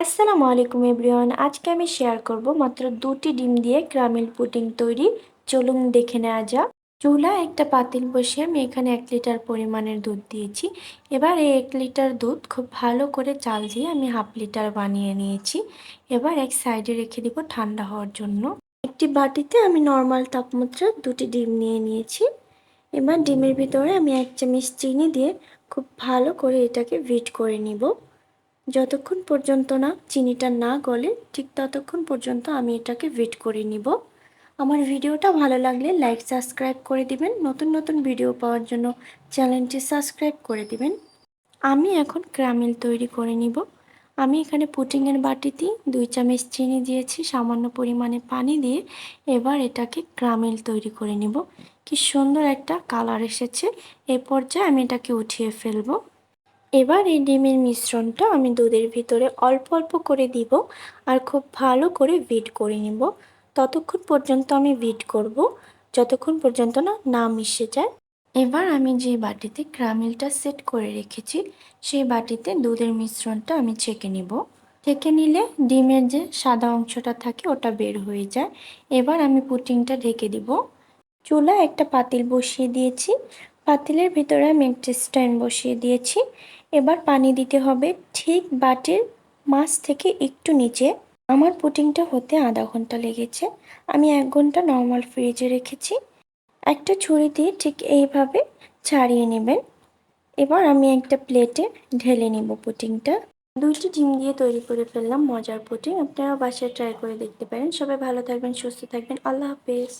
আসসালামু আলাইকুম এভরিওয়ান। আজকে আমি শেয়ার করব মাত্র 2টি ডিম দিয়ে ক্যারামেল পুডিং তৈরি। চলুন দেখে নেওয়া যাক। চুলা একটা পাতিল বসিয়ে আমি এখানে 1 লিটার পরিমাণের দুধ দিয়েছি। এবার এই 1 লিটার দুধ খুব ভালো করে জাল দিয়ে আমি 1/2 লিটার বানিয়ে নিয়েছি। এবার এক সাইডে রেখে দিব ঠান্ডা হওয়ার জন্য। একটি বাটিতে আমি নর্মাল তাপমাত্রার 2টি ডিম নিয়ে নিয়েছি। এবার ডিমের ভিতরে আমি 1 চামচ চিনি দিয়ে খুব ভালো করে এটাকে বিট করে নিব। যতক্ষণ পর্যন্ত না চিনিটা না গলে ঠিক ততক্ষণ পর্যন্ত আমি এটাকে ওয়েট করে নিব। আমার ভিডিওটা ভালো লাগলে লাইক সাবস্ক্রাইব করে দিবেন। নতুন নতুন ভিডিও পাওয়ার জন্য চ্যানেলটি সাবস্ক্রাইব করে দিবেন। আমি এখন ক্যারামেল তৈরি করে নিব। আমি এখানে পুডিংয়ের বাটিতে 2 চামচ চিনি দিয়েছি, সামান্য পরিমাণে পানি দিয়ে এবার এটাকে ক্যারামেল তৈরি করে নিব। কি সুন্দর একটা কালার এসেছে। এই পর্যায়ে আমি এটাকে উঠিয়ে ফেলবো। এবার এই ডিমের মিশ্রণটা আমি দুধের ভিতরে অল্প অল্প করে দিব আর খুব ভালো করে বিট করে নিব। ততক্ষণ পর্যন্ত আমি বিট করব যতক্ষণ পর্যন্ত না মিশে যায়। এবার আমি যে বাটিতে ক্যারামেলটা সেট করে রেখেছি সেই বাটিতে দুধের মিশ্রণটা আমি ছেঁকে নিব। ছেঁকে নিলে ডিমের যে সাদা অংশটা থাকে ওটা বের হয়ে যায়। এবার আমি পুডিংটা ঢেকে দিব। চুলায় একটা পাতিল বসিয়ে দিয়েছি। পাতিলের ভিতরে আমি একটা স্ট্যান্ড বসিয়ে দিয়েছি। এবার পানি দিতে হবে ঠিক বাটির মাছ থেকে একটু নিচে। আমার পুডিংটা হতে আধা ঘন্টা লেগেছে। আমি 1 ঘন্টা নর্মাল ফ্রিজে রেখেছি। একটা ছুরি দিয়ে ঠিক এইভাবে ছাড়িয়ে নেবেন। এবার আমি একটা প্লেটে ঢেলে নিব পুডিংটা। 2টি ডিম দিয়ে তৈরি করে ফেললাম মজার পুডিং। আপনারাও বাসায় ট্রাই করে দেখতে পারেন। সবাই ভালো থাকবেন, সুস্থ থাকবেন। আল্লাহ হাফেজ।